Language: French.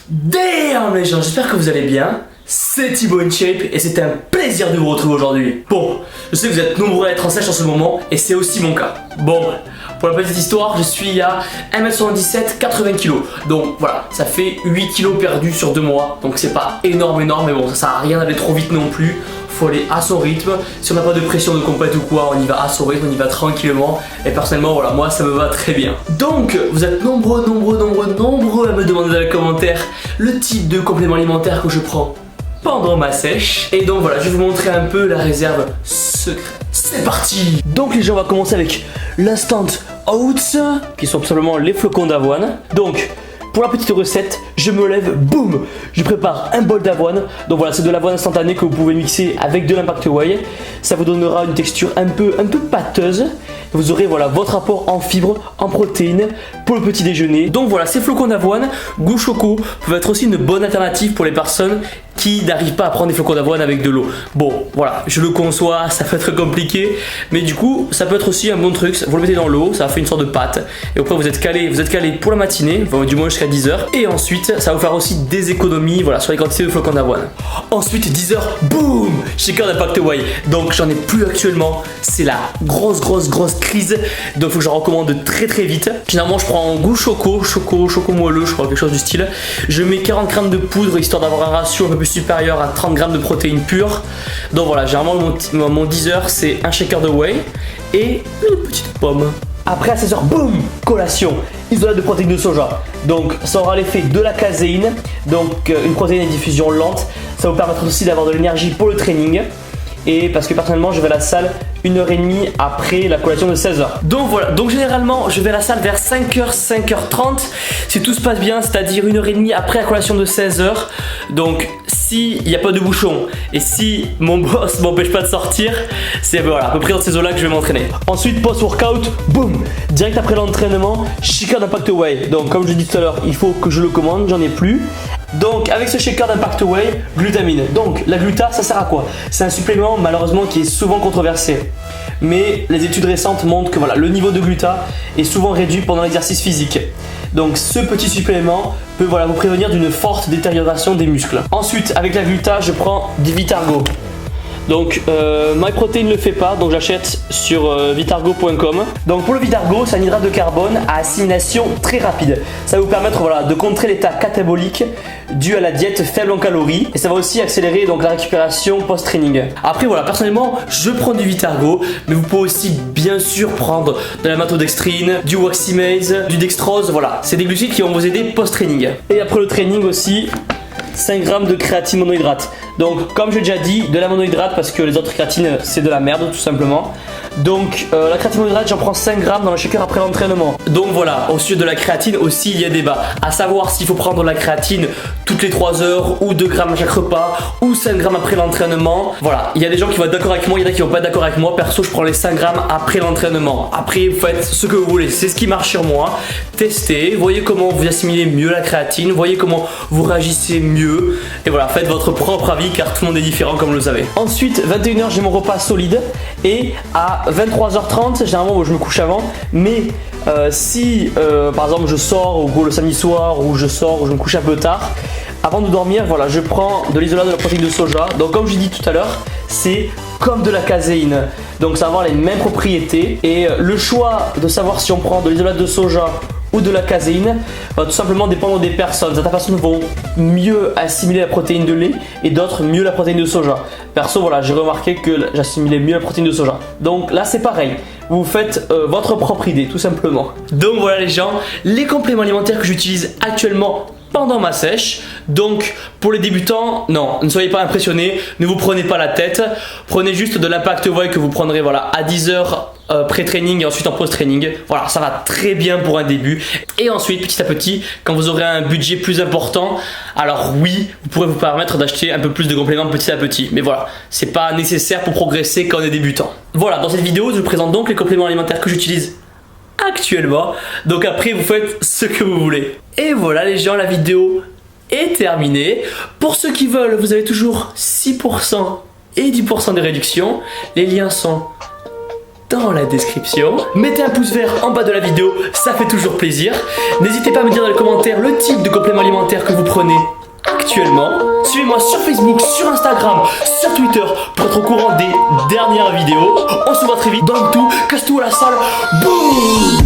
Damn les gens, j'espère que vous allez bien. C'est Thibaut InShape et c'est un plaisir de vous retrouver aujourd'hui. Bon, je sais que vous êtes nombreux à être en sèche en ce moment et c'est aussi mon cas. Bon, pour la petite histoire, je suis à 1m77, 80 kg. Donc voilà, ça fait 8 kg perdus sur 2 mois. Donc c'est pas énorme, mais bon, ça sert à rien d'aller trop vite non plus. Faut aller à son rythme. Si on n'a pas de pression de compète ou quoi, on y va à son rythme, on y va tranquillement. Et personnellement, voilà, moi ça me va très bien. Donc, vous êtes nombreux à me demander dans les commentaires le type de complément alimentaire que je prends pendant ma sèche. Et donc voilà, je vais vous montrer un peu la réserve secrète. C'est parti. Donc les gens, on va commencer avec l'Instant Oats, qui sont tout simplement les flocons d'avoine. Donc, pour la petite recette, je me lève, boum, je prépare un bol d'avoine. Donc voilà, c'est de l'avoine instantanée que vous pouvez mixer avec de l'Impact Whey. Ça vous donnera une texture un peu pâteuse. Vous aurez voilà votre apport en fibres, en protéines pour le petit déjeuner. Donc voilà, ces flocons d'avoine goût choco peuvent être aussi une bonne alternative pour les personnes qui n'arrivent pas à prendre des flocons d'avoine avec de l'eau. Bon, voilà, je le conçois, ça peut être compliqué, mais du coup, ça peut être aussi un bon truc. Vous le mettez dans l'eau, ça fait une sorte de pâte. Et après, vous êtes calé pour la matinée, enfin, du moins jusqu'à 10h. Et ensuite, ça va vous faire aussi des économies, voilà, sur les quantités de flocons d'avoine. Ensuite, 10h, boum, shaker d'Impact Whey. Donc, j'en ai plus actuellement. C'est la grosse crise. Donc, il faut que je recommande très vite. Généralement, je prends un goût choco moelleux, je crois, quelque chose du style. Je mets 40 g de poudre histoire d'avoir un ratio un peu plus supérieur à 30 g de protéines pures. Donc voilà, généralement mon 10h c'est un shaker de whey et une petite pomme. Après à 16h, boum, collation, isolate de protéines de soja. Donc ça aura l'effet de la caséine, donc une protéine à diffusion lente. Ça vous permettra aussi d'avoir de l'énergie pour le training. Et parce que personnellement je vais à la salle 1h30 après la collation de 16h. Donc voilà, donc généralement je vais à la salle vers 5h, 5h30 si tout se passe bien, c'est-à-dire 1h30 après la collation de 16h. Donc s'il n'y a pas de bouchon et si mon boss m'empêche pas de sortir, c'est voilà, à peu près dans ces eaux-là que je vais m'entraîner. Ensuite post-workout, boum, direct après l'entraînement, shaker d'Impact Whey. Donc comme je l'ai dit tout à l'heure, il faut que je le commande, j'en ai plus. Donc avec ce shaker d'Impact Whey, glutamine. Donc la gluta, ça sert à quoi? C'est un supplément malheureusement qui est souvent controversé. Mais les études récentes montrent que voilà, le niveau de gluta est souvent réduit pendant l'exercice physique. Donc ce petit supplément peut voilà, vous prévenir d'une forte détérioration des muscles. Ensuite avec la gluta, je prends du Vitargo. Donc MyProtein ne le fait pas, donc j'achète sur vitargo.com. Donc pour le Vitargo, c'est un hydrate de carbone à assimilation très rapide. Ça va vous permettre voilà, de contrer l'état catabolique dû à la diète faible en calories. Et ça va aussi accélérer donc, la récupération post-training. Après voilà, personnellement, je prends du Vitargo, mais vous pouvez aussi bien sûr prendre de la maltodextrine, du Waximase, du dextrose. Voilà, c'est des glucides qui vont vous aider post-training. Et après le training aussi, 5 g de créatine monohydrate. Donc comme j'ai déjà dit, de la monohydrate parce que les autres créatines c'est de la merde tout simplement. Donc la créatine monohydrate, j'en prends 5 g dans le shaker après l'entraînement. Donc voilà, au sujet de la créatine aussi il y a débat. À savoir s'il faut prendre la créatine toutes les 3 heures ou 2 g à chaque repas ou 5 g après l'entraînement. Voilà, il y a des gens qui vont être d'accord avec moi, il y en a qui vont pas être d'accord avec moi. Perso je prends les 5 g après l'entraînement. Après vous faites ce que vous voulez, c'est ce qui marche sur moi. Testez, voyez comment vous assimilez mieux la créatine, voyez comment vous réagissez mieux. Et voilà, faites votre propre avis car tout le monde est différent comme vous le savez. Ensuite 21h j'ai mon repas solide et à 23h30 généralement je me couche avant, mais si par exemple je sors ou le samedi soir ou je sors ou je me couche un peu tard, avant de dormir voilà, je prends de l'isolat de la protéine de soja. Donc comme je dis tout à l'heure, c'est comme de la caséine, donc ça va avoir les mêmes propriétés. Et le choix de savoir si on prend de l'isolat de soja ou de la caséine va tout simplement dépendre des personnes. Certaines personnes vont mieux assimiler la protéine de lait et d'autres mieux la protéine de soja. Perso voilà, j'ai remarqué que j'assimilais mieux la protéine de soja. Donc là c'est pareil, vous faites votre propre idée tout simplement. Donc voilà les gens, les compléments alimentaires que j'utilise actuellement pendant ma sèche. Donc pour les débutants, non, ne soyez pas impressionnés, ne vous prenez pas la tête, prenez juste de l'Impact Whey que vous prendrez voilà, à 10h pré-training et ensuite en post-training. Voilà, ça va très bien pour un début. Et ensuite, petit à petit, quand vous aurez un budget plus important, alors oui, vous pourrez vous permettre d'acheter un peu plus de compléments petit à petit. Mais voilà, c'est pas nécessaire pour progresser quand on est débutant. Voilà, dans cette vidéo, je vous présente donc les compléments alimentaires que j'utilise actuellement. Donc après, vous faites ce que vous voulez. Et voilà les gens, la vidéo est terminée. Pour ceux qui veulent, vous avez toujours 6% et 10% de réduction. Les liens sont dans la description. Mettez un pouce vert en bas de la vidéo, ça fait toujours plaisir. N'hésitez pas à me dire dans les commentaires le type de complément alimentaire que vous prenez actuellement. Suivez-moi sur Facebook, sur Instagram, sur Twitter pour être au courant des dernières vidéos. On se voit très vite. Donne tout, casse tout à la salle. Boum!